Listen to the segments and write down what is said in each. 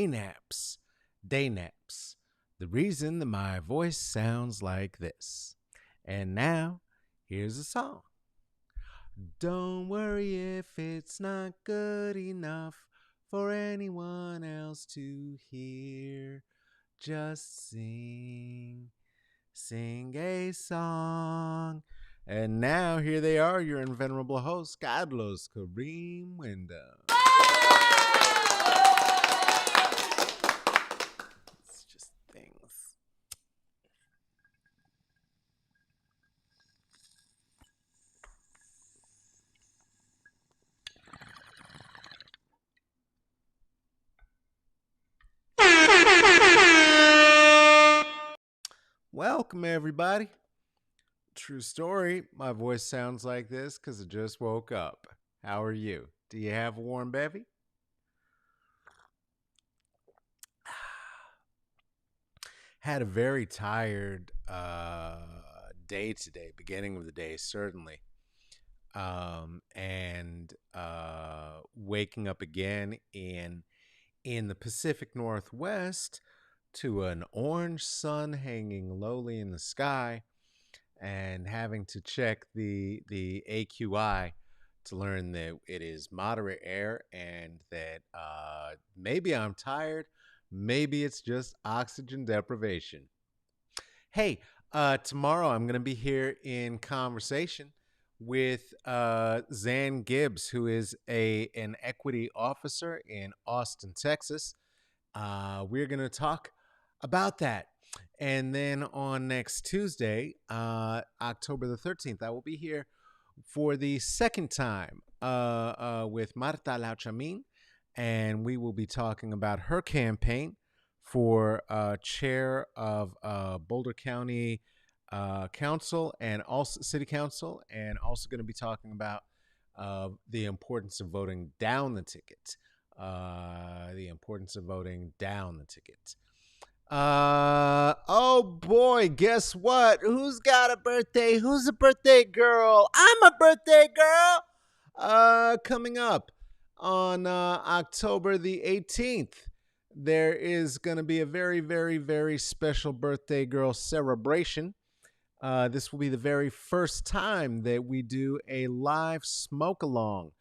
naps, day naps. The reason that my voice sounds like this. And now, here's a song. Don't worry if it's not good enough for anyone else to hear. Just sing a song. And now, here they are, your invenerable hosts, Carlos Kareem Wyndham. It's just things. Welcome, everybody. True story, my voice sounds like this because I just woke up. How are you? Do you have a warm bevy? Had a very tired day today, beginning of the day, certainly. And waking up again in the Pacific Northwest to an orange sun hanging lowly in the sky and having to check the AQI to learn that it is moderate air and that maybe I'm tired, maybe it's just oxygen deprivation. Hey, tomorrow I'm going to be here in conversation with Zan Gibbs, who is an equity officer in Austin, Texas. We're going to talk about that. And then on next Tuesday, October the 13th, I will be here for the second time with Marta Lauchamin, and we will be talking about her campaign for chair of Boulder County Council and also City Council, and also going to be talking about the importance of voting down the ticket. The importance of voting down the ticket. Oh boy, guess what? Who's got a birthday? Who's a birthday girl? I'm a birthday girl. Coming up on October the 18th, there is going to be a very, very, very special birthday girl celebration. This will be the very first time that we do a live smoke along.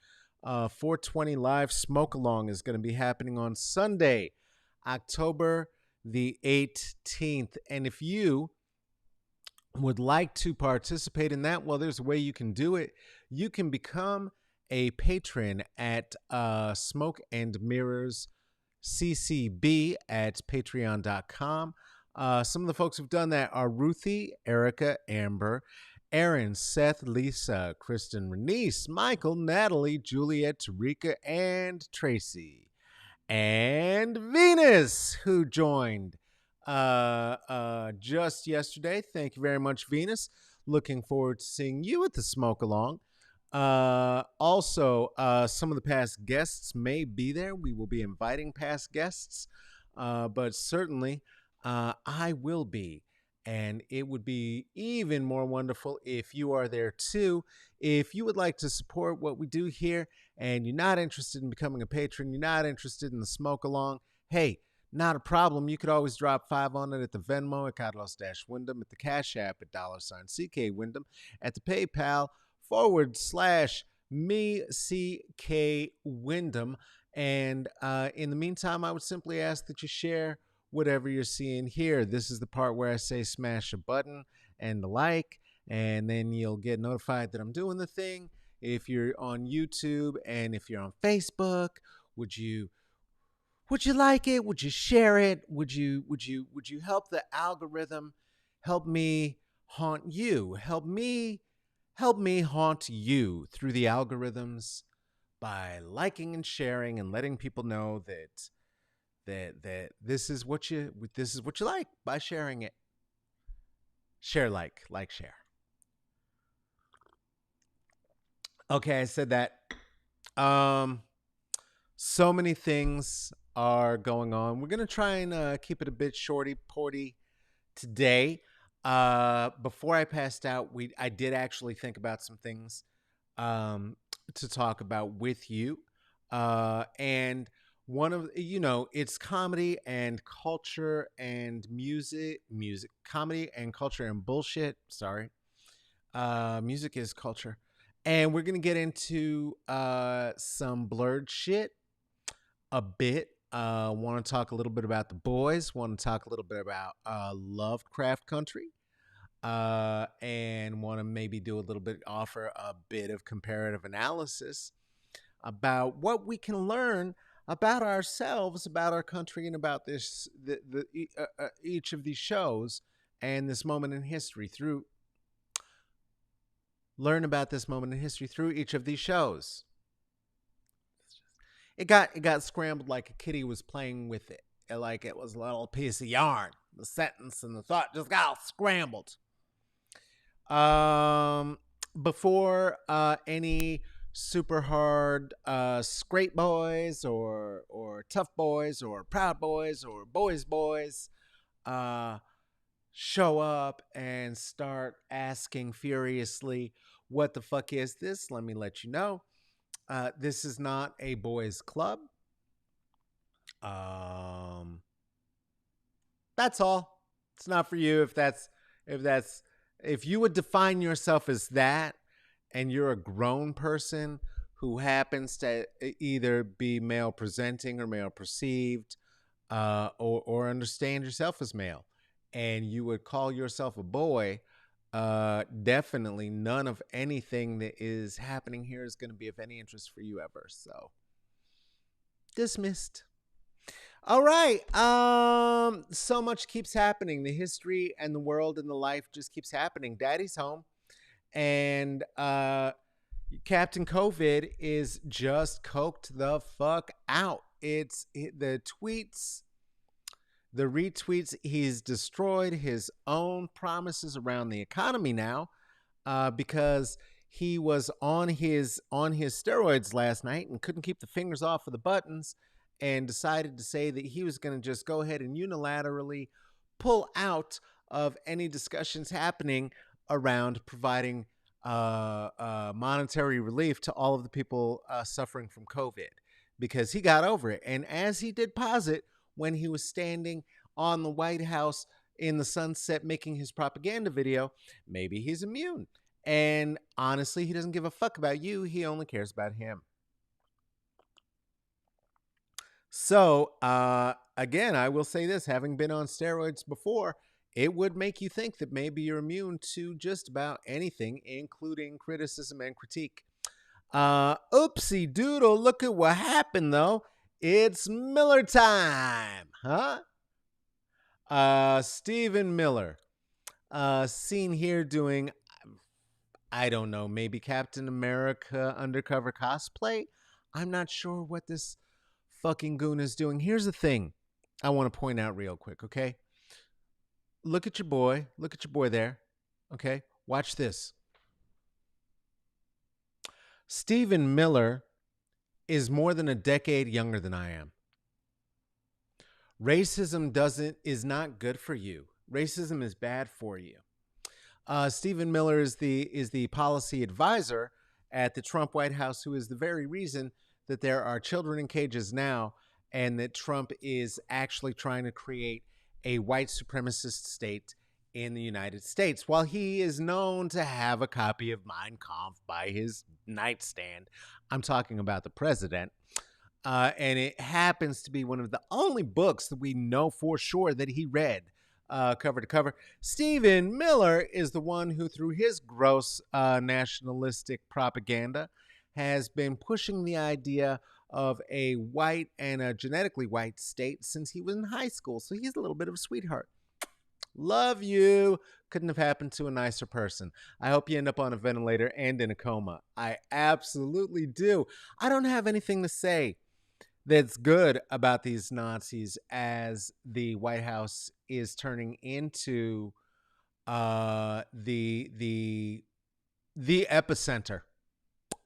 420 live smoke along is going to be happening on Sunday, October the 18th. And if you would like to participate in that, well, there's a way you can do it. You can become a patron at Smoke and Mirrors CCB at patreon.com. Some of the folks who've done that are Ruthie, Erica, Amber, Aaron, Seth, Lisa, Kristen, Renice, Michael, Natalie, Juliet, Tarika, and Tracy. And Venus, who joined just yesterday. Thank you very much, Venus. Looking forward to seeing you at the smoke along. Also, some of the past guests may be there. We will be inviting past guests, but certainly I will be. And it would be even more wonderful if you are there too. If you would like to support what we do here and you're not interested in becoming a patron, you're not interested in the smoke along, hey, not a problem. You could always drop $5 on it at the Venmo at Carlos-Wyndham, at the Cash App at $CK Wyndham, at the PayPal /me CK Wyndham. And in the meantime, I would simply ask that you share whatever you're seeing here. This is the part where I say smash a button and the like, and then you'll get notified that I'm doing the thing. If you're on YouTube and if you're on Facebook, would you like it? Would you share it? Would you help the algorithm help me haunt you? Help me haunt you through the algorithms by liking and sharing and letting people know that this is what you like by sharing it. Share, like share. Okay, I said that. So many things are going on. We're gonna try and keep it a bit shorty-porty today. Before I passed out, I did actually think about some things to talk about with you, and one of it's comedy and culture and music comedy and culture and bullshit. Sorry, music is culture, and we're gonna get into some blurred shit a bit. Want to talk a little bit about the boys. Want to talk a little bit about Lovecraft Country. And want to maybe do a little bit, offer a bit of comparative analysis about what we can learn about ourselves, about our country, and about each of these shows and this moment in history through learn about this moment in history through each of these shows. It got scrambled like a kitty was playing with it, like it was a little piece of yarn. The sentence and the thought just got scrambled. Before any super hard scrape boys or tough boys or proud boys or boys show up and start asking furiously, what the fuck is this? Let me let you know. This is not a boys club. That's all. It's not for you. If you would define yourself as that, and you're a grown person who happens to either be male presenting or male perceived, or understand yourself as male, and you would call yourself a boy, definitely none of anything that is happening here is going to be of any interest for you ever. So, dismissed. All right. So much keeps happening. The history and the world and the life just keeps happening. Daddy's home, and Captain COVID is just coked the fuck out. The tweets, the retweets. He's destroyed his own promises around the economy now, because he was on his steroids last night and couldn't keep the fingers off of the buttons, and decided to say that he was going to just go ahead and unilaterally pull out of any discussions happening around providing monetary relief to all of the people suffering from COVID, because he got over it. And as he did posit when he was standing on the White House in the sunset making his propaganda video, maybe he's immune. And honestly, he doesn't give a fuck about you. He only cares about him. So, again, I will say this, having been on steroids before, it would make you think that maybe you're immune to just about anything, including criticism and critique. Oopsie doodle, look at what happened, though. It's Miller time, huh? Stephen Miller, seen here doing, I don't know, maybe Captain America undercover cosplay? I'm not sure what this fucking goon is doing. Here's the thing I want to point out real quick, okay? Look at your boy. Look at your boy there. Okay? Watch this. Stephen Miller is more than a decade younger than I am. Racism is not good for you. Racism is bad for you. Stephen Miller is the policy advisor at the Trump White House, who is the very reason that there are children in cages now, and that Trump is actually trying to create a white supremacist state in the United States. While he is known to have a copy of Mein Kampf by his nightstand, I'm talking about the president. And it happens to be one of the only books that we know for sure that he read, cover to cover. Stephen Miller is the one who, through his gross nationalistic propaganda, has been pushing the idea of a white and a genetically white state since he was in high school. So he's a little bit of a sweetheart. Love you. Couldn't have happened to a nicer person. I hope you end up on a ventilator and in a coma. I absolutely do. I don't have anything to say that's good about these Nazis as the White House is turning into the epicenter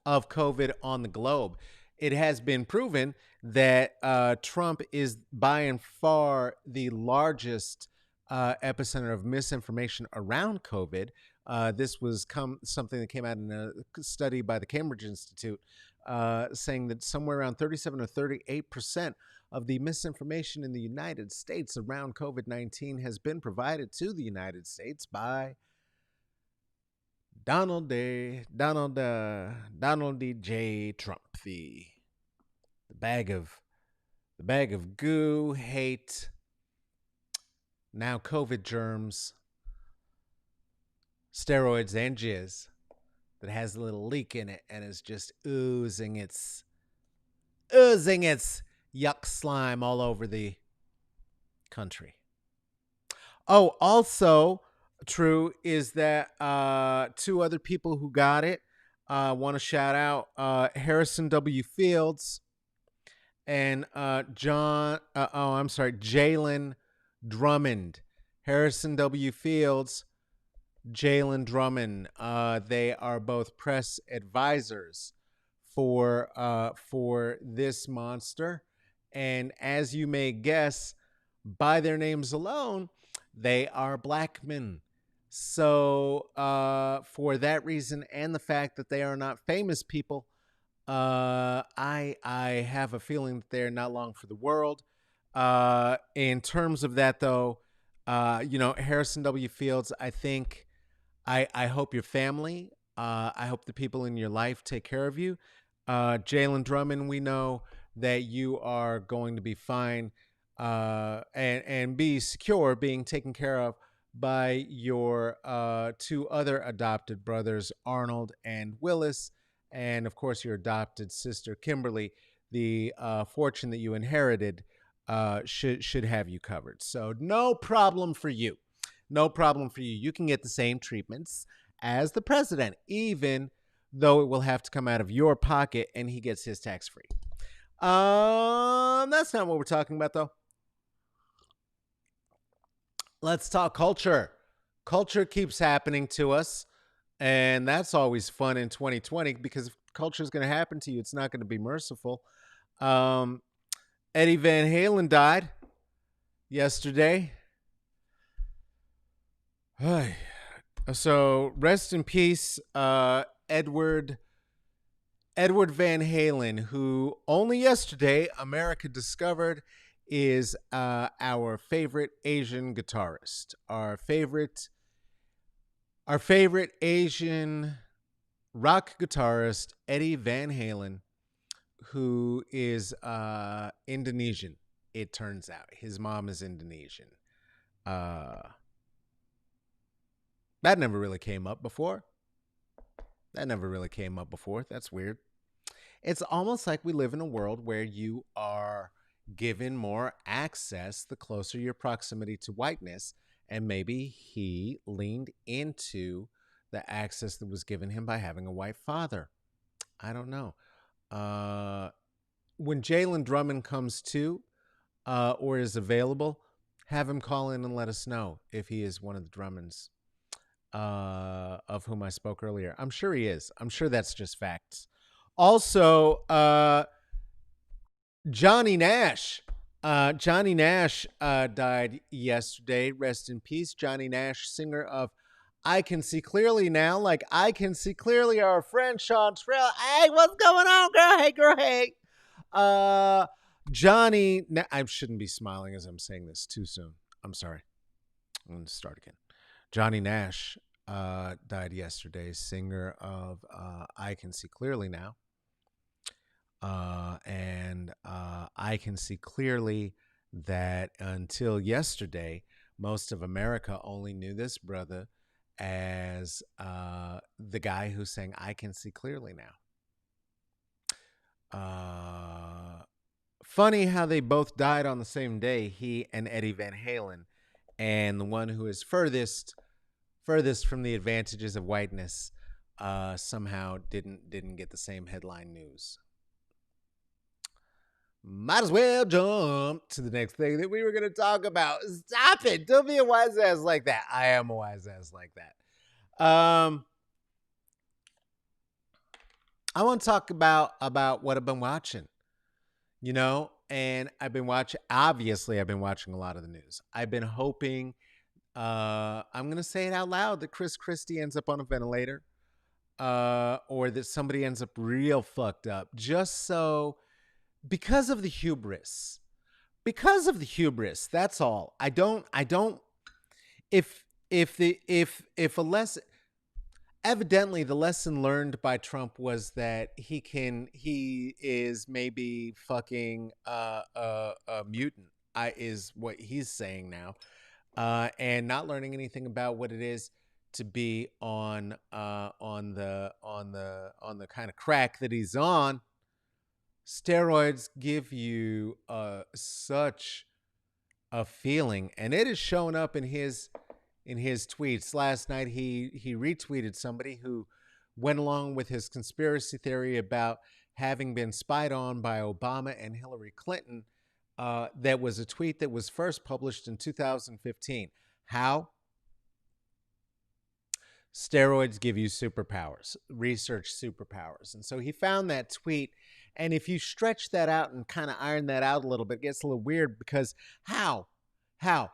of COVID on the globe. It has been proven that Trump is by and far the largest epicenter of misinformation around COVID. This was something that came out in a study by the Cambridge Institute, saying that somewhere around 37 or 38% of the misinformation in the United States around COVID-19 has been provided to the United States by Donald D. J. Trump, the bag of goo, hate, now COVID germs, steroids, and jizz that has a little leak in it and is just oozing its yuck slime all over the country. Oh, also true is that two other people who got it want to shout out Harrison W. Fields and Jalen Drummond. Harrison W. Fields, Jalen Drummond. They are both press advisors for this monster, and as you may guess by their names alone, they are black men. So for that reason and the fact that they are not famous people, I have a feeling that they're not long for the world. In terms of that, though, Harrison W. Fields, I think I hope your family, I hope the people in your life take care of you. Jalen Drummond, we know that you are going to be fine and be secure, being taken care of by your two other adopted brothers, Arnold and Willis, and of course your adopted sister, Kimberly. The fortune that you inherited should have you covered. So no problem for you. No problem for you. You can get the same treatments as the president, even though it will have to come out of your pocket and he gets his tax-free. That's not what we're talking about, though. Let's talk culture. Culture keeps happening to us, and that's always fun in 2020 because if culture is going to happen to you, it's not going to be merciful. Eddie Van Halen died yesterday. So rest in peace, Edward Van Halen, who only yesterday America discovered is our favorite Asian guitarist, our favorite Asian rock guitarist, Eddie Van Halen, who is Indonesian. It turns out his mom is Indonesian. That never really came up before. That's weird. It's almost like we live in a world where you are given more access the closer your proximity to whiteness, and maybe he leaned into the access that was given him by having a white father. I don't know. When Jalen Drummond comes to or is available, have him call in and let us know if he is one of the Drummonds of whom I spoke earlier. I'm sure he is. I'm sure that's just facts. Also, Johnny Nash. Johnny Nash died yesterday. Rest in peace. Johnny Nash, singer of I Can See Clearly Now, like I Can See Clearly, our friend Sean Trail. Hey, what's going on, girl? Hey, girl, hey. Johnny, I shouldn't be smiling as I'm saying this too soon. I'm sorry. I'm going to start again. Johnny Nash died yesterday, singer of I Can See Clearly Now. And I can see clearly that until yesterday, most of America only knew this brother as the guy who sang I Can See Clearly Now. Funny how they both died on the same day, he and Eddie Van Halen, and the one who is furthest from the advantages of whiteness somehow didn't get the same headline news. Might as well jump to the next thing that we were going to talk about. Stop it. Don't be a wise ass like that. I am a wise ass like that. I want to talk about what I've been watching, and I've been watching a lot of the news. I've been hoping, I'm going to say it out loud, that Chris Christie ends up on a ventilator, or that somebody ends up real fucked up, just so, because of the hubris because of the hubris. That's all. I don't if a lesson, evidently the lesson learned by Trump was that he is maybe fucking a mutant. I is what he's saying now. And not learning anything about what it is to be on the kind of crack that he's on. Steroids give you such a feeling, and it is showing up in his tweets. Last night he retweeted somebody who went along with his conspiracy theory about having been spied on by Obama and Hillary Clinton. That was a tweet that was first published in 2015. How? Steroids give you superpowers, research superpowers. And so he found that tweet. And if you stretch that out and kind of iron that out a little bit, it gets a little weird because how? How?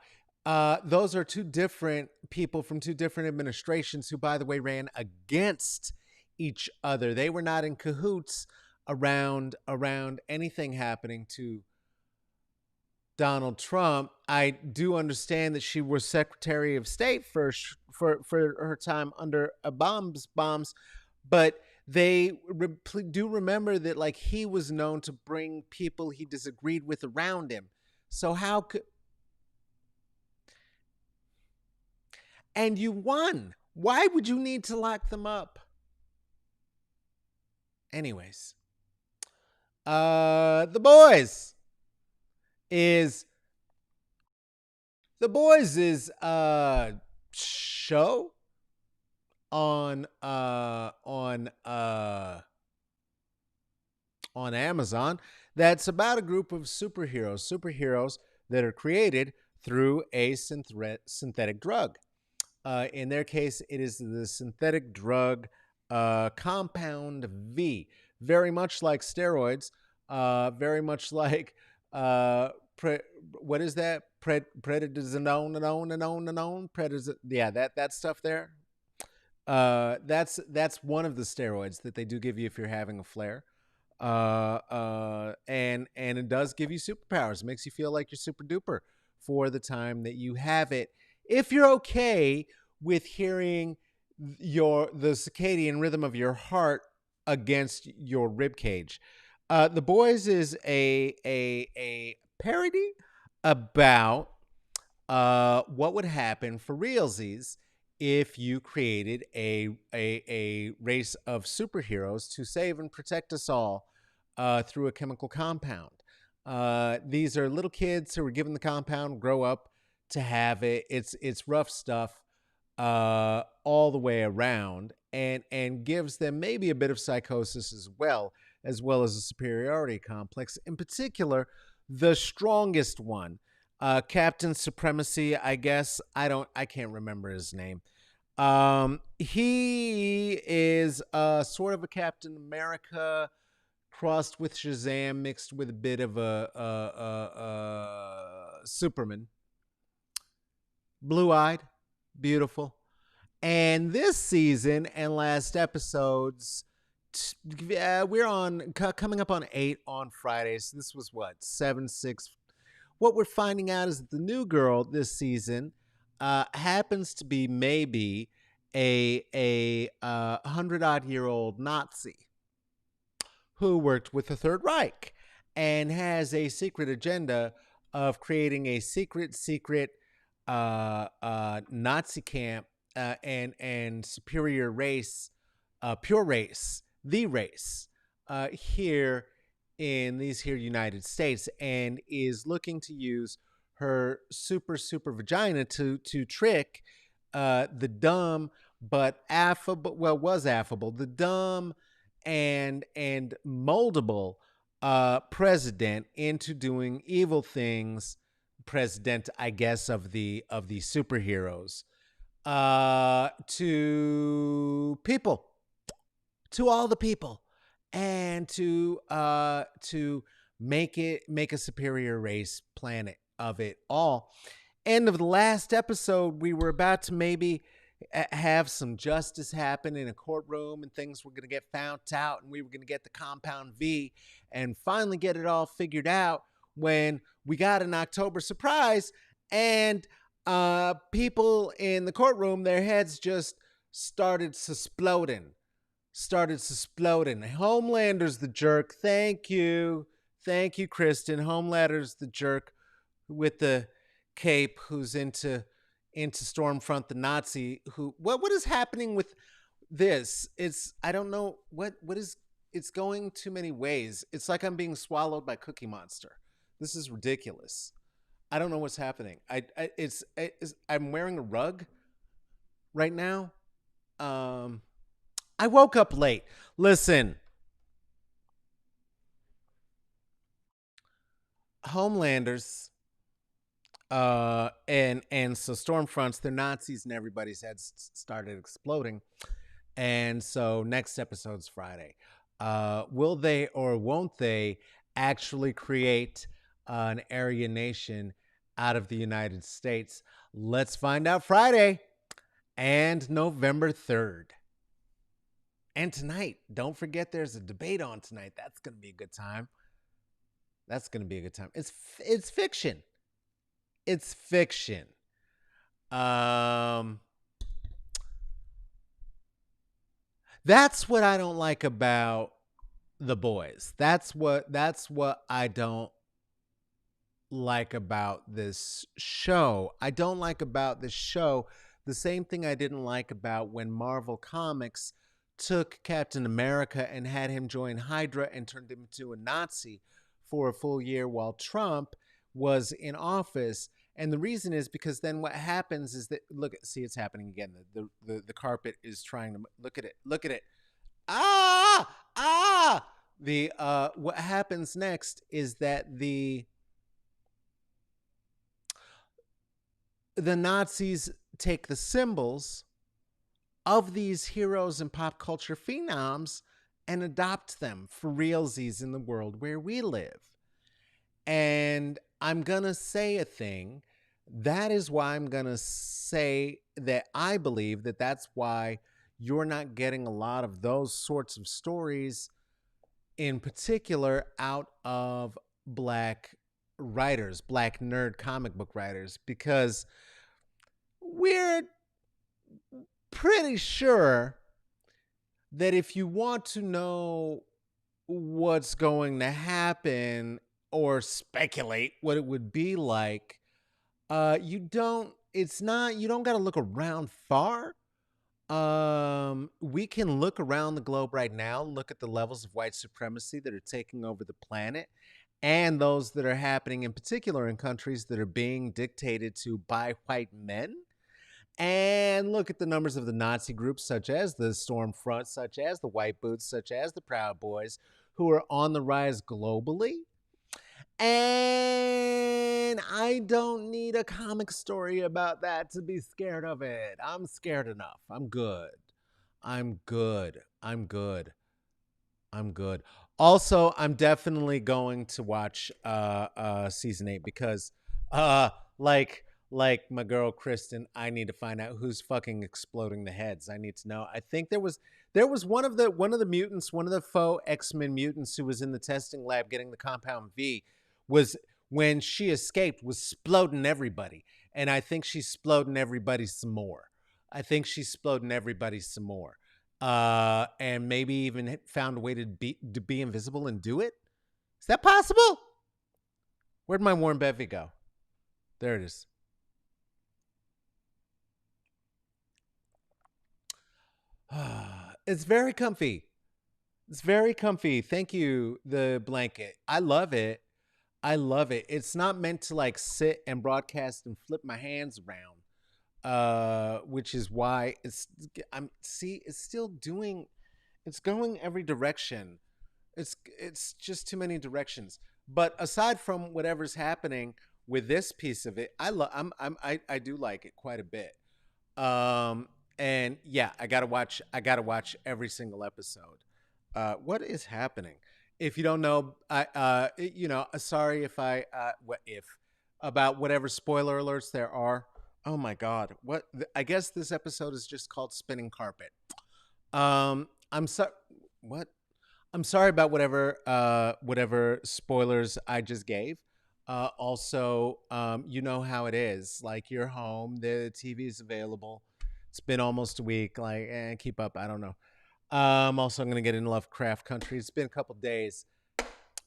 Those are two different people from two different administrations who, by the way, ran against each other. They were not in cahoots around anything happening to Donald Trump. I do understand that she was Secretary of State for her time under bombs, but they do remember that like he was known to bring people he disagreed with around him. So how could, and you won. Why would you need to lock them up? Anyways, the boys is show on Amazon that's about a group of superheroes that are created through a synthetic drug. In their case, it is the synthetic drug compound V, very much like steroids, very much like what is that? Prednisone, yeah, that stuff there. That's one of the steroids that they do give you if you're having a flare. And it does give you superpowers. It makes you feel like you're super duper for the time that you have it. If you're okay with hearing the circadian rhythm of your heart against your rib cage. The Boys is a parody about what would happen for realsies if you created a race of superheroes to save and protect us all through a chemical compound. These are little kids who were given the compound, grow up to have it. It's rough stuff all the way around, and gives them maybe a bit of psychosis as well as a superiority complex. In particular, the strongest one, Captain Supremacy, I guess. I can't remember his name. He is sort of a Captain America crossed with Shazam, mixed with a bit of a Superman. Blue-eyed, beautiful. And this season and last episodes, we're coming up on 8 on Friday. So this was what, 7, 6. What we're finding out is that the new girl this season happens to be maybe a 100-odd-year-old Nazi who worked with the Third Reich and has a secret agenda of creating a secret Nazi camp and superior race, pure race, the race here in these here United States, and is looking to use her super vagina to trick the dumb but affable, was affable, the dumb and moldable president into doing evil things. President, I guess, of the superheroes, to people, to all the people, and to make a superior race planet of it all. End of the last episode, we were about to maybe have some justice happen in a courtroom, and things were going to get found out, and we were going to get the compound V and finally get it all figured out, when we got an October surprise and people in the courtroom, their heads just started exploding. Started exploding. Homelander's the jerk. Thank you. Thank you, Kristen. Homelander's the jerk with the cape who's into Stormfront the Nazi. Who what is happening with this? It's I don't know what is it's going too many ways. It's like I'm being swallowed by Cookie Monster. This is ridiculous. I don't know what's happening. I'm wearing a rug right now. Um, I woke up late. Listen, Homelanders, and so Stormfronts, they're Nazis, and everybody's heads started exploding. And so next episode's Friday. Will they or won't they actually create an Aryan nation out of the United States? Let's find out Friday and November 3rd. And tonight, don't forget there's a debate on tonight. That's going to be a good time. That's going to be a good time. It's fiction. It's fiction. Um that's what I don't like about The Boys. That's what I don't like about this show. I don't like about this show the same thing I didn't like about when Marvel Comics took Captain America and had him join Hydra and turned him into a Nazi for a full year while Trump was in office. And the reason is because then what happens is that see, it's happening again. The carpet is trying to look at it. Look at it. Ah. The what happens next is that the Nazis take the symbols of these heroes and pop culture phenoms and adopt them for realsies in the world where we live. And I'm going to say a thing. That is why I'm going to say that I believe that that's why you're not getting a lot of those sorts of stories, in particular, out of Black writers, Black nerd comic book writers, because we're pretty sure that if you want to know what's going to happen or speculate what it would be like, you don't got to look around far. We can look around the globe right now, look at the levels of white supremacy that are taking over the planet and those that are happening in particular in countries that are being dictated to by white men. And look at the numbers of the Nazi groups, such as the Stormfront, such as the White Boots, such as the Proud Boys, who are on the rise globally. And I don't need a comic story about that to be scared of it. I'm scared enough. I'm good. I'm good. I'm good. I'm good. Also, I'm definitely going to watch season 8 because uh like like my girl Kristen, I need to find out who's fucking exploding the heads. I need to know. I think there was one of the mutants, one of the faux X-Men mutants who was in the testing lab getting the compound V was when she escaped was exploding everybody. And I think she's exploding everybody some more. I think she's exploding everybody some more. And maybe even found a way to be invisible and do it. Is that possible? Where'd my warm bevy go? There it is. It's very comfy. It's very comfy. Thank you, the blanket. I love it. I love it. It's not meant to like sit and broadcast and flip my hands around. Which is why it's still doing it's going every direction. It's just too many directions. But aside from whatever's happening with this piece of it, I do like it quite a bit. Um, and yeah, I gotta watch every single episode. What is happening? If you don't know, sorry if I what if about whatever spoiler alerts there are. Oh my god, I guess this episode is just called Spinning Carpet. I'm sorry. What? I'm sorry about whatever spoilers I just gave. Also, you know how it is. Like you're home, the TV is available. It's been almost a week. Like, keep up. I don't know. Also, I'm gonna get into Lovecraft Country. It's been a couple days.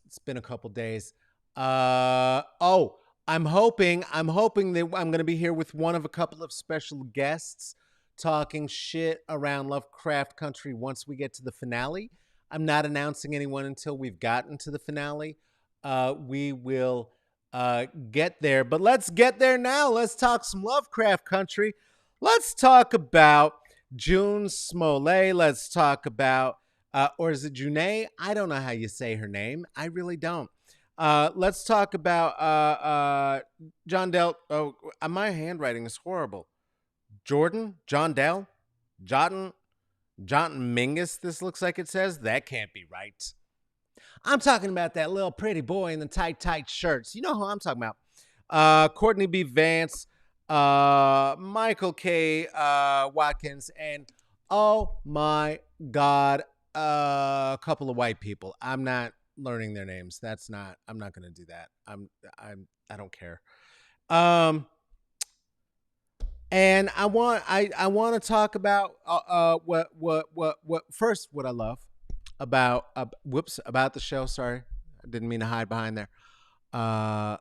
It's been a couple days. Oh, I'm hoping that I'm gonna be here with one of a couple of special guests talking shit around Lovecraft Country once we get to the finale. I'm not announcing anyone until we've gotten to the finale. We will get there, but let's get there now. Let's talk some Lovecraft Country. Let's talk about June Smollett. Let's talk about or is it Junae? I don't know how you say her name. I really don't. Let's talk about John Dell. Oh, my handwriting is horrible. John Dell, John Mingus. This looks like it says that can't be right. I'm talking about that little pretty boy in the tight shirts. You know who I'm talking about. Courtney B. Vance, Michael K. Watkins, and oh my God, a couple of white people. I'm not learning their names. I'm not going to do that. I don't care. And I want to talk about what first what I love about about the show. Sorry, I didn't mean to hide behind there. Uh,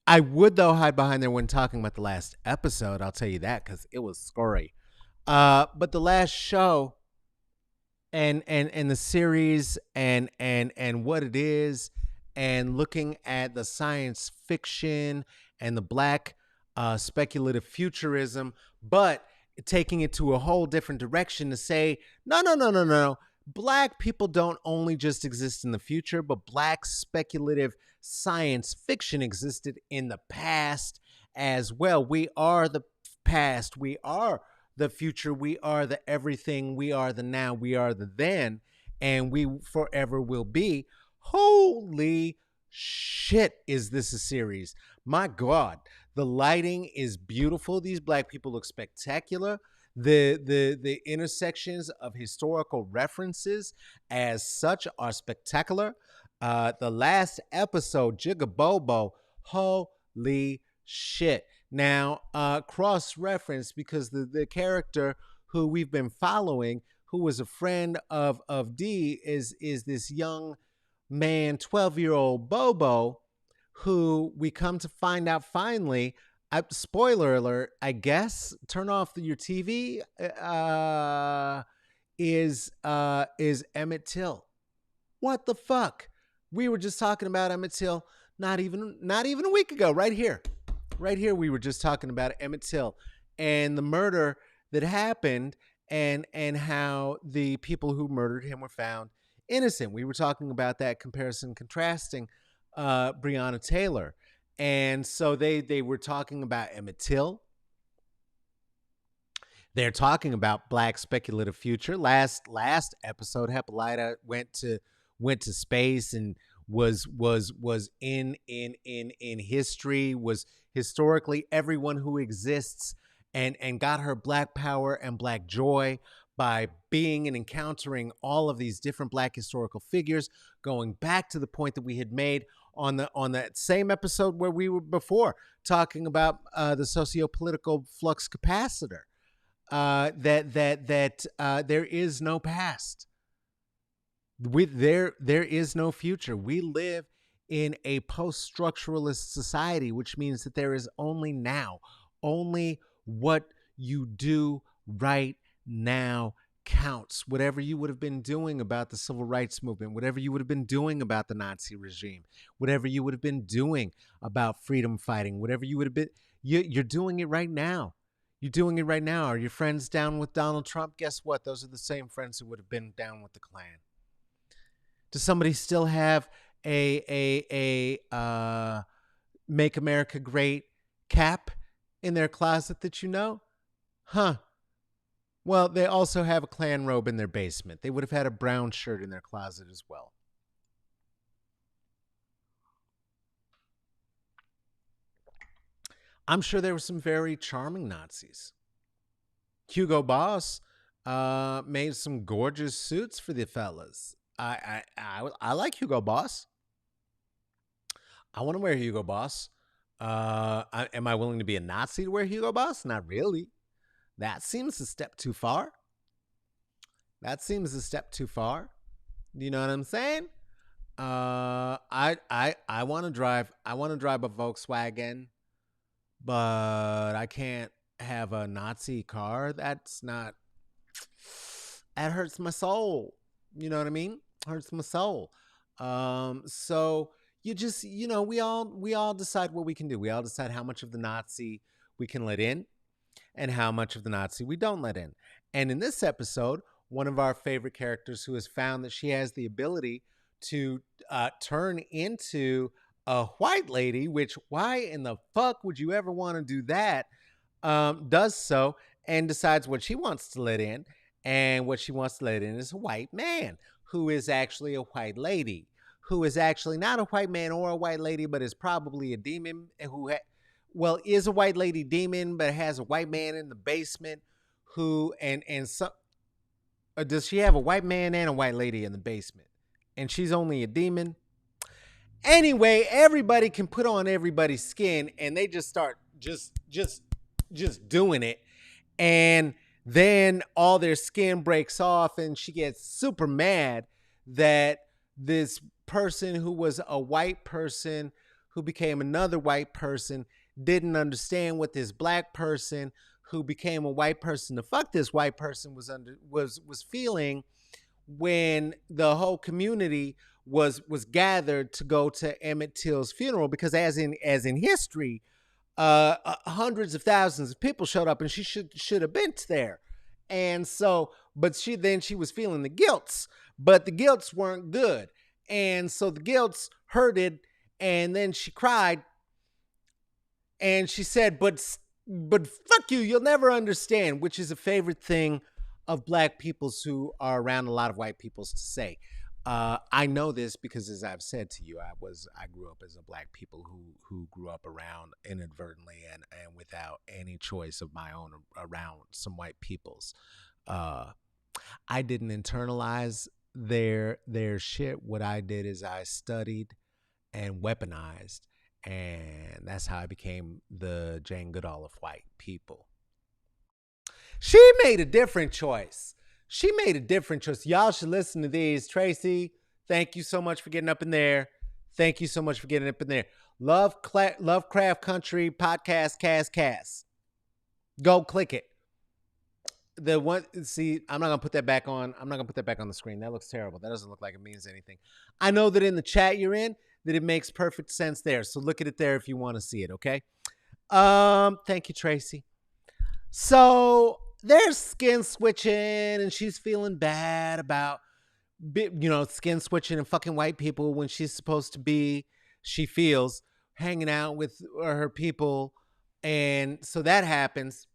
I would though hide behind there when talking about the last episode. I'll tell you that because it was scary. But the last show and the series and what it is and looking at the science fiction and the black speculative futurism, but taking it to a whole different direction to say no, black people don't only just exist in the future, but black speculative science fiction existed in the past as well. We are the past, we are the future, we are the everything, we are the now, we are the then, and we forever will be. Holy shit, is this a series? My God, the lighting is beautiful. These black people look spectacular. The intersections of historical references as such are spectacular. The last episode, Jigabobo, holy shit. Now, cross reference because the character who we've been following, who was a friend of D, is this young man, 12-year-old Bobo, who we come to find out finally. Spoiler alert, I guess. Turn off your TV. Is Emmett Till? What the fuck? We were just talking about Emmett Till not even a week ago. Right here, we were just talking about Emmett Till and the murder that happened, and how the people who murdered him were found innocent. We were talking about that comparison, contrasting Breonna Taylor, and so they were talking about Emmett Till. They're talking about black speculative future. Last episode, Hippolyta went to space and was in history, was historically everyone who exists, and got her black power and black joy by being and encountering all of these different black historical figures, going back to the point that we had made on that same episode where we were before talking about the socio-political flux capacitor. That there is no past. There is no future. We live in a post-structuralist society, which means that there is only now. Only what you do right now counts. Whatever you would have been doing about the civil rights movement, whatever you would have been doing about the Nazi regime, whatever you would have been doing about freedom fighting, whatever you would have been, you're doing it right now. You're doing it right now. Are your friends down with Donald Trump? Guess what? Those are the same friends who would have been down with the Klan. Does somebody still have a Make America Great cap in their closet that you know? Huh. Well, they also have a Klan robe in their basement. They would have had a brown shirt in their closet as well. I'm sure there were some very charming Nazis. Hugo Boss made some gorgeous suits for the fellas. I like Hugo Boss. I want to wear Hugo Boss. Am I willing to be a Nazi to wear Hugo Boss? Not really. That seems a step too far. That seems a step too far. You know what I'm saying? I want to drive. I want to drive a Volkswagen, but I can't have a Nazi car. That's not. That hurts my soul. You know what I mean? Hurts my soul. So we all decide what we can do. We all decide how much of the Nazi we can let in and how much of the Nazi we don't let in. And in this episode, one of our favorite characters who has found that she has the ability to turn into a white lady, which why in the fuck would you ever want to do that? Does so and decides what she wants to let in. And what she wants to let in is a white man who is actually a white lady, who is actually not a white man or a white lady, but is probably a demon is a white lady demon, but has a white man in the basement who, and so, does she have a white man and a white lady in the basement? And she's only a demon? Anyway, everybody can put on everybody's skin and they just start just doing it. And then all their skin breaks off and she gets super mad that this person who was a white person who became another white person didn't understand what this black person who became a white person to fuck this white person was feeling when the whole community was gathered to go to Emmett Till's funeral, because as in history, hundreds of thousands of people showed up and she should have been there. And so, but she was feeling the guilts, but the guilts weren't good. And so the guilts hurted, and then she cried and she said, but fuck you, you'll never understand, which is a favorite thing of black peoples who are around a lot of white peoples to say. I know this because, as I've said to you, I grew up as a black people who grew up around inadvertently and without any choice of my own around some white peoples. I didn't internalize their shit. What I did is I studied and weaponized, and that's how I became the Jane Goodall of white people. She made a different choice. She made a different choice. Y'all should listen to these. Tracy, thank you so much for getting up in there. Thank you so much for getting up in there. LoveCraft Country Podcast Cast. Go click it. The one, see, I'm not gonna put that back on. I'm not gonna put that back on the screen. That looks terrible. That doesn't look like it means anything. I know that in the chat you're in, that it makes perfect sense there. So look at it there if you want to see it. Okay. Thank you, Tracy. So they're skin switching, and she's feeling bad about, skin switching and fucking white people when she's supposed to be, she feels, hanging out with her people. And so that happens.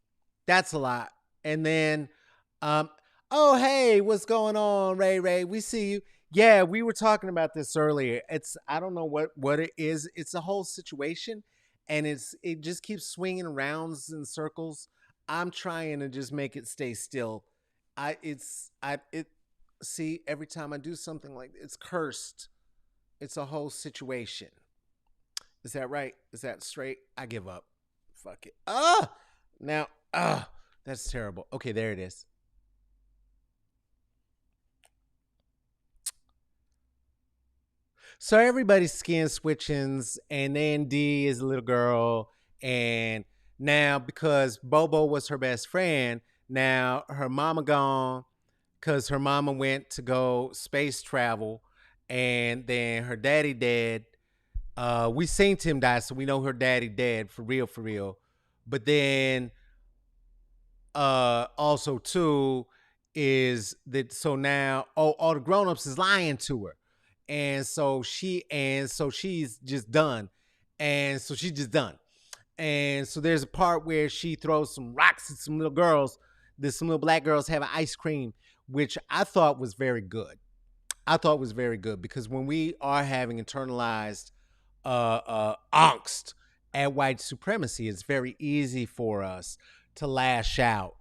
That's a lot. And then, oh, hey, what's going on, Ray? We see you. Yeah, we were talking about this earlier. I don't know what it is. It's a whole situation, and it just keeps swinging around in circles. I'm trying to just make it stay still. See, every time I do something like it's cursed. It's a whole situation. Is that right? Is that straight? I give up. Fuck it. Now, that's terrible. Okay, there it is. So everybody's skin switchings, and then D is a little girl, and now because Bobo was her best friend, now her mama gone because her mama went to go space travel, and then her daddy dead. We seen Tim die, so we know her daddy dead for real. But then also too is that so now all the grown-ups is lying to her, and so she's just done, and so she's just done. And so there's a part where she throws some rocks at some little girls. There's some little black girls having ice cream, which I thought was very good. Because when we are having internalized angst at white supremacy, it's very easy for us to lash out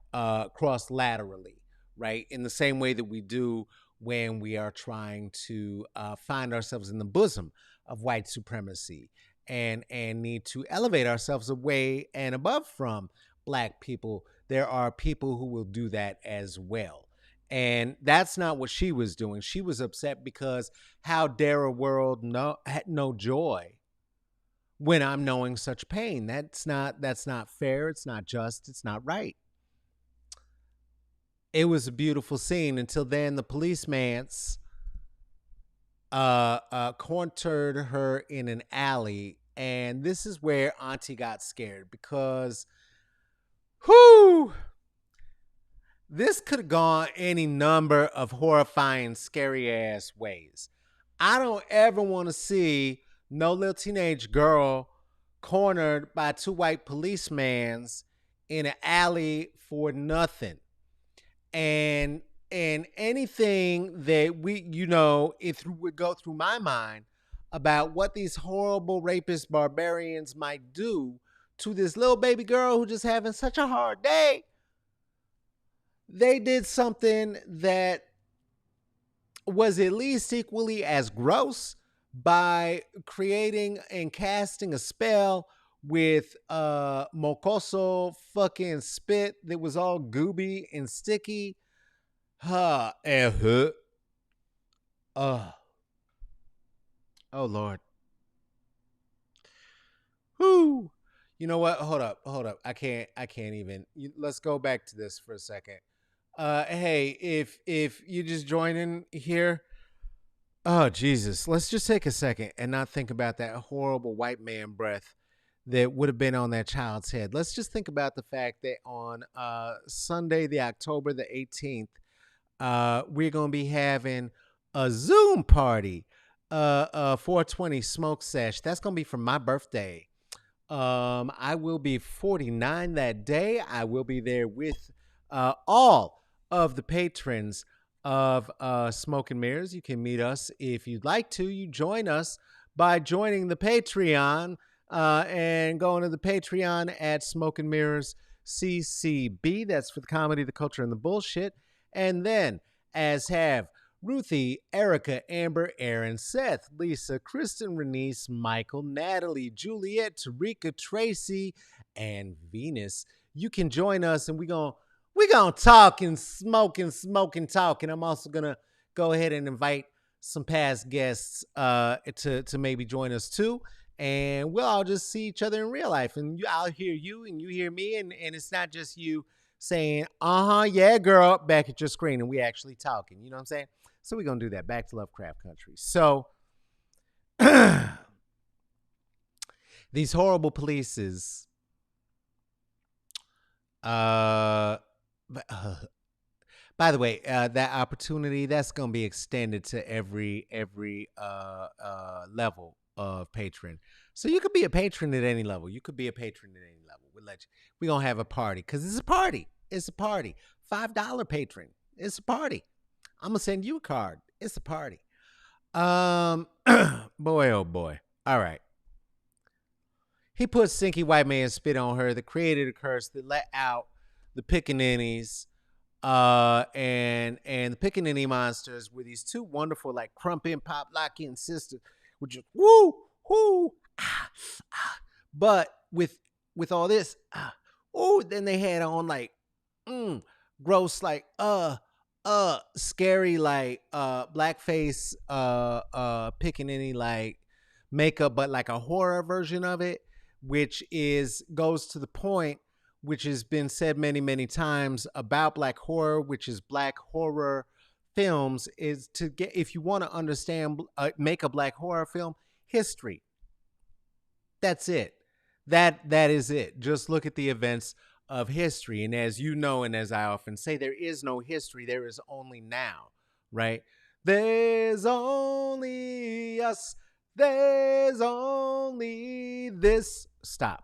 cross laterally, right? In the same way that we do when we are trying to find ourselves in the bosom of white supremacy. and need to elevate ourselves away and above from black people, there are people who will do that as well. And that's not what she was doing. She was upset because how dare a world know joy when I'm knowing such pain? That's not fair. It's not just. It's not right. It was a beautiful scene until then the policeman's cornered her in an alley, and this is where Auntie got scared because, whoo, this could have gone any number of horrifying, scary ass ways. I don't ever want to see no little teenage girl cornered by two white policemen in an alley for nothing. And anything that it would go through my mind about what these horrible rapist barbarians might do to this little baby girl who just having such a hard day. They did something that was at least equally as gross by creating and casting a spell with mocoso fucking spit that was all gooby and sticky. Oh Lord. Whoo. You know what? Hold up. I can't even. Let's go back to this for a second. Hey, if you just joining here, oh Jesus, let's just take a second and not think about that horrible white man breath that would have been on that child's head. Let's just think about the fact that on Sunday, the October the 18th, we're gonna be having a Zoom party, 420 smoke sesh. That's gonna be for my birthday. I will be 49 that day. I will be there with all of the patrons of Smoke and Mirrors. You can meet us if you'd like to. You join us by joining the Patreon and going to the Patreon at Smoke and Mirrors CCB. That's for the comedy, the culture, and the bullshit. And then, as have Ruthie, Erica, Amber, Aaron, Seth, Lisa, Kristen, Renice, Michael, Natalie, Juliet, Tarika, Tracy, and Venus. You can join us, and we're gonna talk and smoke and talk. And I'm also gonna go ahead and invite some past guests to maybe join us too. And we'll all just see each other in real life. And I'll hear you, and you hear me, and it's not just you saying, yeah, girl, back at your screen, and we actually talking. You know what I'm saying? So we're going to do that. Back to Lovecraft Country. So these horrible polices, by the way, that opportunity, that's going to be extended to every level of patron. So you could be a patron at any level. You could be a patron at any level. We're going to have a party because it's a party. It's a party. $5 patron. It's a party. I'm going to send you a card. It's a party. Boy, oh boy. All right. He put stinky white man spit on her that created a curse that let out the pickaninnies. And the pickaninny monsters were these two wonderful, like crumpin' pop locking sisters, which is woo, whoo, but with all this, then they had on like gross, like scary, like blackface pickaninny like makeup, but like a horror version of it, which goes to the point which has been said many, many times about black horror, which is black horror films, is to get, if you want to understand, make a black horror film, history. That's it. That is it. Just look at the events of history. And as you know, and as I often say, there is no history. There is only now, right? There's only us. There's only this. Stop.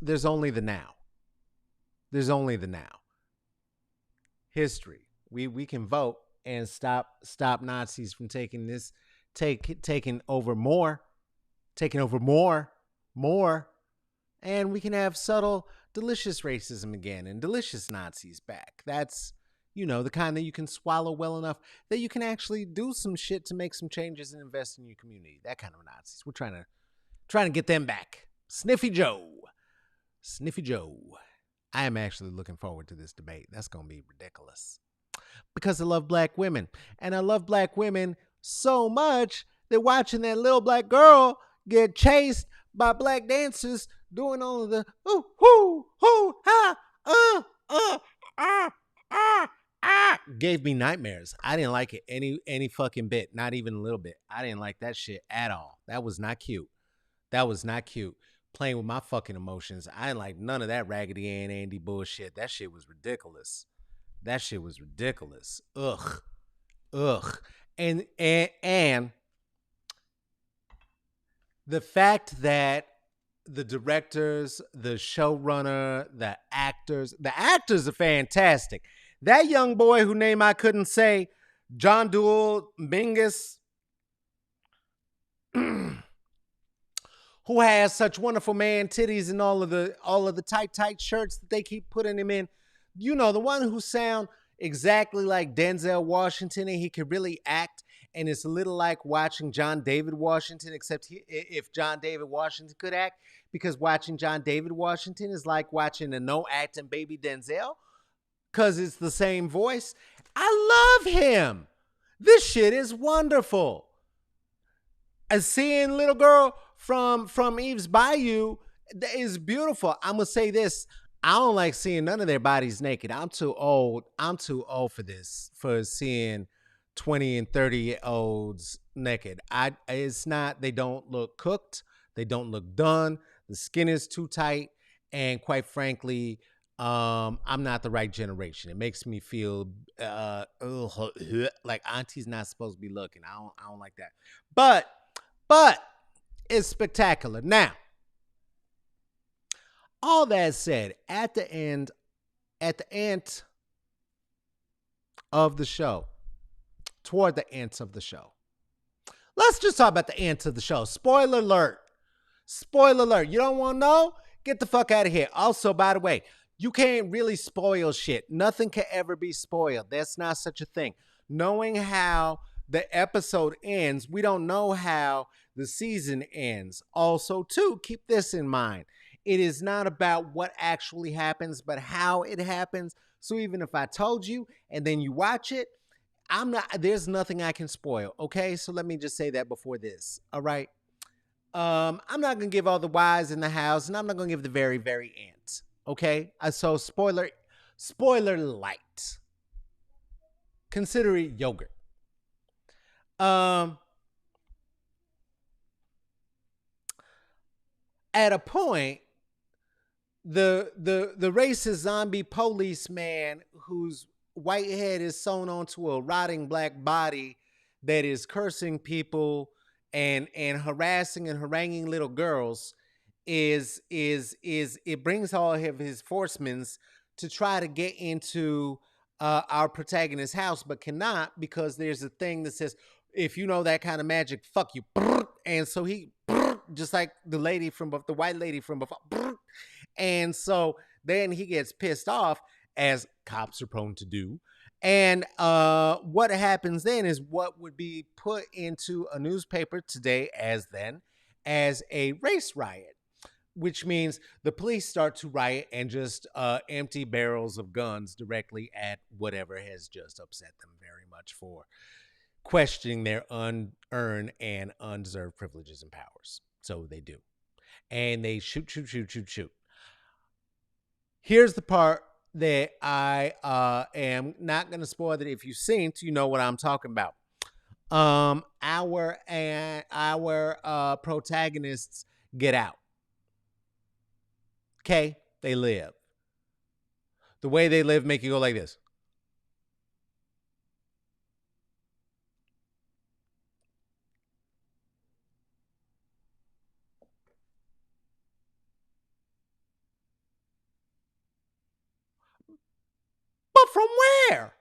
There's only the now. There's only the now. History. We can vote and stop Nazis from taking over more, and we can have subtle, delicious racism again and delicious Nazis back. That's, The kind that you can swallow well enough that you can actually do some shit to make some changes and invest in your community. That kind of Nazis. We're trying to get them back. Sniffy Joe. Sniffy Joe. I am actually looking forward to this debate. That's going to be ridiculous. Because I love black women. And I love black women so much that watching that little black girl get chased by black dancers doing all of the ooh, hoo, hoo, ha, gave me nightmares. I didn't like it any fucking bit. Not even a little bit. I didn't like that shit at all. That was not cute. That was not cute. Playing with my fucking emotions. I didn't like none of that Raggedy Ann Andy bullshit. That shit was ridiculous. That shit was ridiculous. Ugh. And the fact that the directors, the showrunner, the actors are fantastic. That young boy whose name I couldn't say, John Duel Mingus, who has such wonderful man titties and all of the tight shirts that they keep putting him in. The one who sound exactly like Denzel Washington, and he could really act, and it's a little like watching John David Washington, except if John David Washington could act, because watching John David Washington is like watching a no-acting baby Denzel, because it's the same voice. I love him. This shit is wonderful. And seeing little girl from Eve's Bayou is beautiful. I'm going to say this. I don't like seeing none of their bodies naked. I'm too old. For this, for seeing 20 and 30-year-olds naked. It's not, they don't look cooked. They don't look done. The skin is too tight. And quite frankly, I'm not the right generation. It makes me feel like auntie's not supposed to be looking. I don't like that. But it's spectacular. Now, all that said, at the end of the show, toward the end of the show, let's just talk about the end of the show. Spoiler alert. You don't want to know? Get the fuck out of here. Also, by the way, you can't really spoil shit. Nothing can ever be spoiled. That's not such a thing. Knowing how the episode ends, we don't know how the season ends. Also, too, keep this in mind. It is not about what actually happens, but how it happens. So even if I told you and then you watch it, there's nothing I can spoil. Okay. So let me just say that before this. All right. I'm not going to give all the whys in the house, and I'm not going to give the very, very end. Okay. So spoiler light. Consider it yogurt. At a point, the racist zombie policeman whose white head is sewn onto a rotting black body that is cursing people and harassing and haranguing little girls is it brings all of his forcemen to try to get into our protagonist's house, but cannot, because there's a thing that says, if you know that kind of magic, fuck you. And so he, just like the white lady from before. And so then he gets pissed off, as cops are prone to do. And what happens then is what would be put into a newspaper today as a race riot, which means the police start to riot and just empty barrels of guns directly at whatever has just upset them very much for questioning their unearned and undeserved privileges and powers. So they do. And they shoot. Here's the part that I am not going to spoil, that if you've seen it, you know what I'm talking about. Our protagonists get out. Okay? They live. The way they live make you go like this. But from where?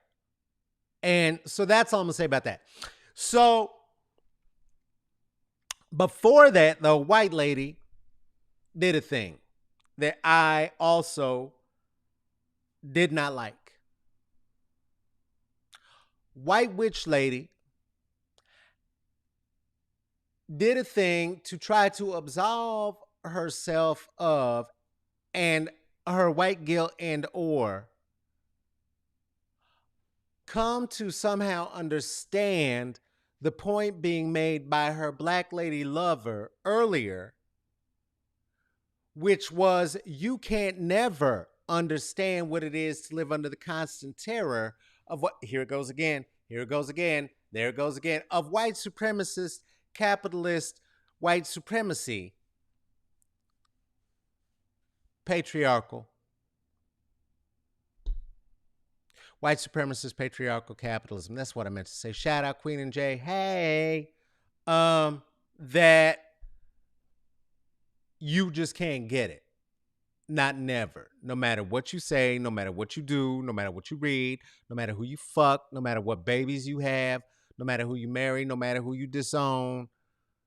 And so that's all I'm going to say about that. So before that, the white lady did a thing that I also did not like. white witch lady did a thing to try to absolve herself of and her white guilt and or come to somehow understand the point being made by her black lady lover earlier, which was you can't never understand what it is to live under the constant terror of what, here it goes again, here it goes again, there it goes again, of white supremacist, capitalist white supremacy, patriarchal, white supremacist, patriarchal capitalism. That's what I meant to say. Shout out Queen and Jay. Hey, that you just can't get it. Not never. No matter what you say, no matter what you do, no matter what you read, no matter who you fuck, no matter what babies you have, no matter who you marry, no matter who you disown,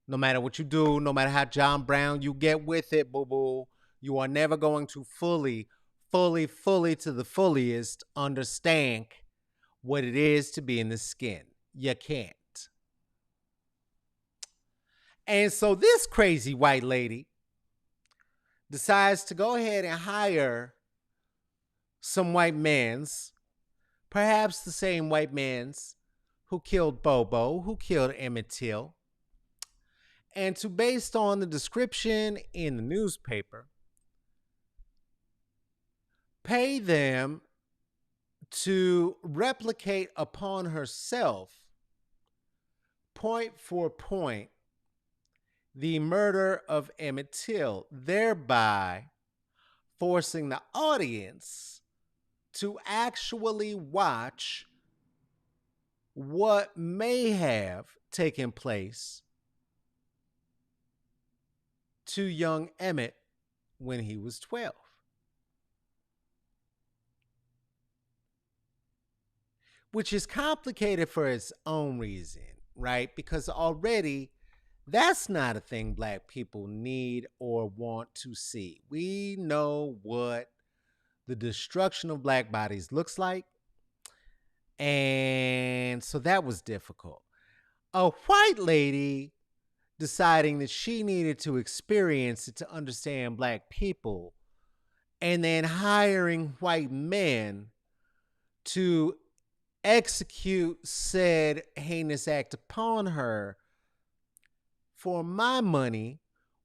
no matter what you do, no matter how John Brown you get with it, boo boo, you are never going to fully to the fullest understand what it is to be in the skin. You can't. And so this crazy white lady decides to go ahead and hire some white mans, perhaps the same white mans who killed Bobo, who killed Emmett Till, and to, based on the description in the newspaper, pay them to replicate upon herself, point for point, the murder of Emmett Till, thereby forcing the audience to actually watch what may have taken place to young Emmett when he was 12. Which is complicated for its own reason, right? Because already that's not a thing black people need or want to see. We know what the destruction of black bodies looks like. And so that was difficult. A white lady deciding that she needed to experience it to understand black people, and then hiring white men to execute said heinous act upon her, for my money,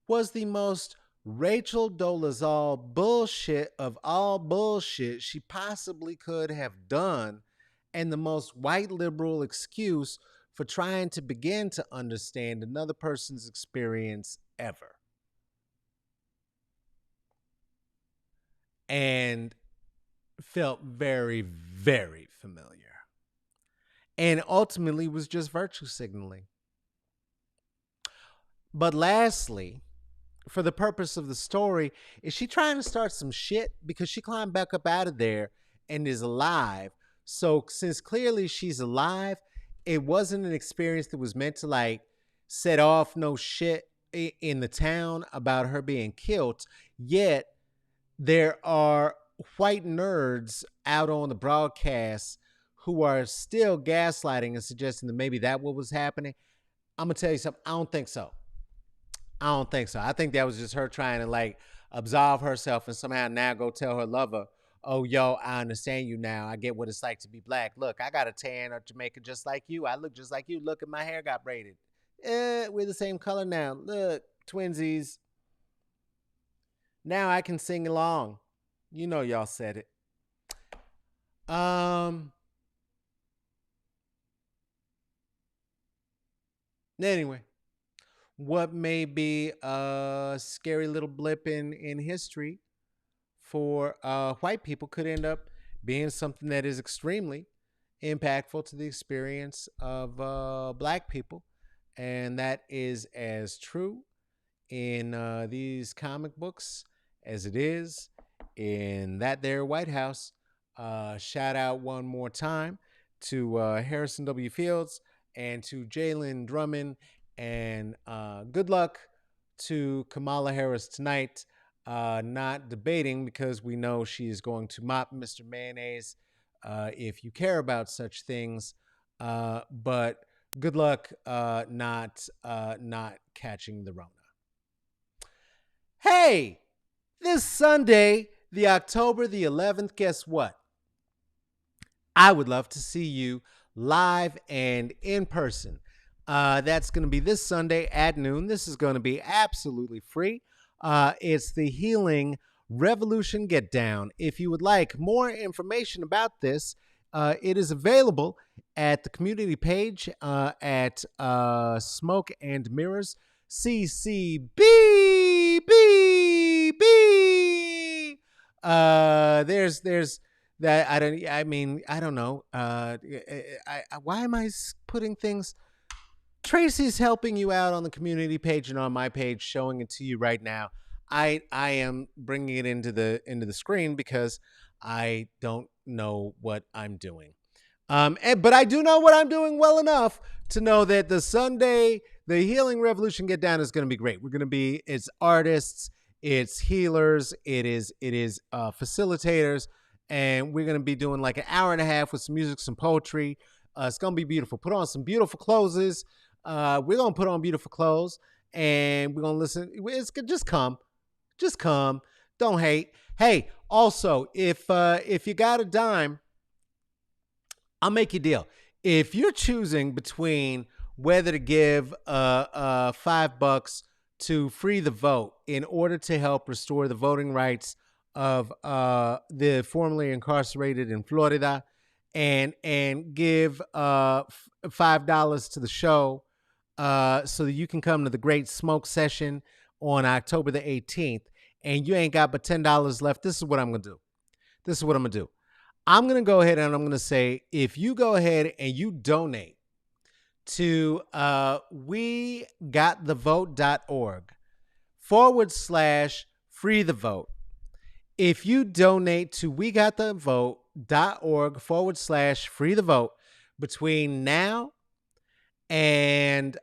was the most Rachel Dolezal bullshit of all bullshit she possibly could have done, and the most white liberal excuse for trying to begin to understand another person's experience ever. And felt very, very familiar. And ultimately was just virtue signaling. But lastly, for the purpose of the story, is she trying to start some shit? Because she climbed back up out of there and is alive. So since clearly she's alive, it wasn't an experience that was meant to like set off no shit in the town about her being killed. Yet there are white nerds out on the broadcast who are still gaslighting and suggesting that maybe that what was happening. I'm gonna tell you something. I don't think so. I think that was just her trying to like absolve herself and somehow now go tell her lover, oh, yo, I understand you now. I get what it's like to be black. Look, I got a tan or Jamaican just like you. I look just like you. Look at my hair got braided. We're the same color now. Look, twinsies. Now I can sing along. You know y'all said it. Anyway, what may be a scary little blip in history for white people could end up being something that is extremely impactful to the experience of black people. And that is as true in these comic books as it is in that there White House. Shout out one more time to Harrison W. Fields and to Jalen Drummond, and good luck to Kamala Harris tonight. Not debating because we know she is going to mop Mr. Mayonnaise. If you care about such things, But good luck not catching the Rona. Hey, this Sunday, the October the 11th, guess what? I would love to see you live and in person. That's going to be this Sunday at noon. This is going to be absolutely free. It's the Healing Revolution Get Down. If you would like more information about this, it is available at the community page at Smoke and Mirrors CCB. There's that I don't know. Why am I putting things? Tracy's helping you out on the community page and on my page, showing it to you right now. I am bringing it into the screen because I don't know what I'm doing. But I do know what I'm doing well enough to know that the Sunday, the Healing Revolution Get Down is going to be great. We're going to be, it's artists, it's healers, it is facilitators, and we're going to be doing like an hour and a half with some music, some poetry. It's going to be beautiful. Put on some beautiful clothes. We're going to put on beautiful clothes, and we're going to listen. It's just come. Don't hate. Hey, also, if you got a dime, I'll make you a deal. If you're choosing between whether to give $5 to free the vote in order to help restore the voting rights of the formerly incarcerated in Florida, and give $5 to the show so that you can come to the Great Smoke Session on October the 18th, and you ain't got but $10 left, this is what I'm gonna do. I'm going to go ahead and I'm going to say, if you go ahead and you donate to wegotthevote.org/free the vote. If you donate to wegotthevote.org/free the vote between now and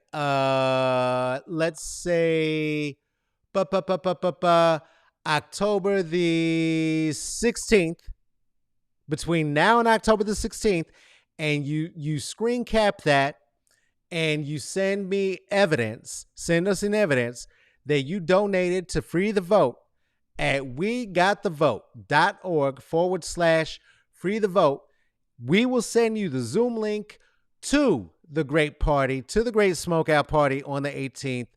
let's say October the 16th, between now and October the 16th, and you screen cap that and you send us in evidence that you donated to free the vote at wegotthevote.org/free the vote, we will send you the Zoom link to the great party, to the great smokeout party on the 18th.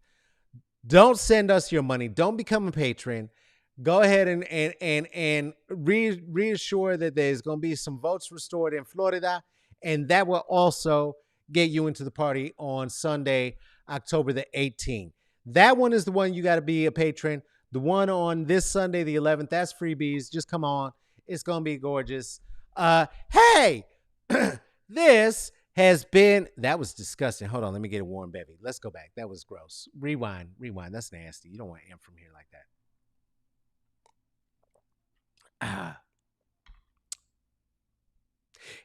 Don't send us your money. Don't become a patron. Go ahead and reassure that there's going to be some votes restored in Florida, and that will also get you into the party on Sunday, October the 18th. That one is the one you got to be a patron. The one on this Sunday, the 11th, that's freebies. Just come on. It's going to be gorgeous. Hey, this has been, that was disgusting. Hold on, let me get a warm bevy. Let's go back. That was gross. Rewind. That's nasty. You don't want to amp from here like that.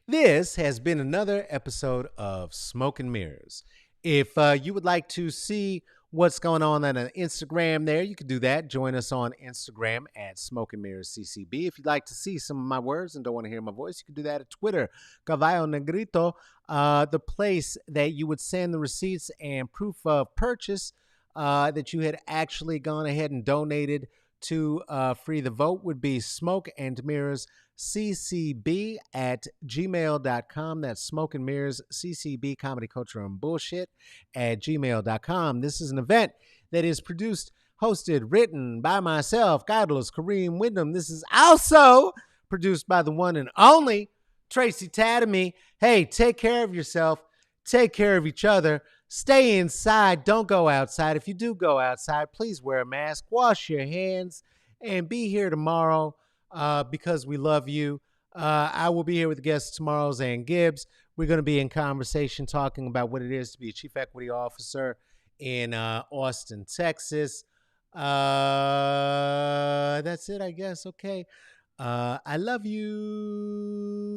This has been another episode of Smoke and Mirrors. If you would like to see what's going on Instagram there, you can do that. Join us on Instagram at Smoke and Mirrors CCB. If you'd like to see some of my words and don't want to hear my voice, you can do that at Twitter, Caballo Negrito, the place that you would send the receipts and proof of purchase that you had actually gone ahead and donated to free the vote would be Smoke and Mirrors CCB at gmail.com. That's Smoke and Mirrors CCB, comedy, culture, and bullshit at gmail.com. This is an event that is produced, hosted, written by myself, Godless Kareem Wyndham. This is also produced by the one and only Tracy Tatamy. Hey, take care of yourself. Take care of each other. Stay inside. Don't go outside. If you do go outside, please wear a mask, wash your hands, and be here tomorrow because we love you. I will be here with guests tomorrow, Zan Gibbs. We're going to be in conversation talking about what it is to be a chief equity officer in Austin, Texas. That's it, I guess. Okay. I love you.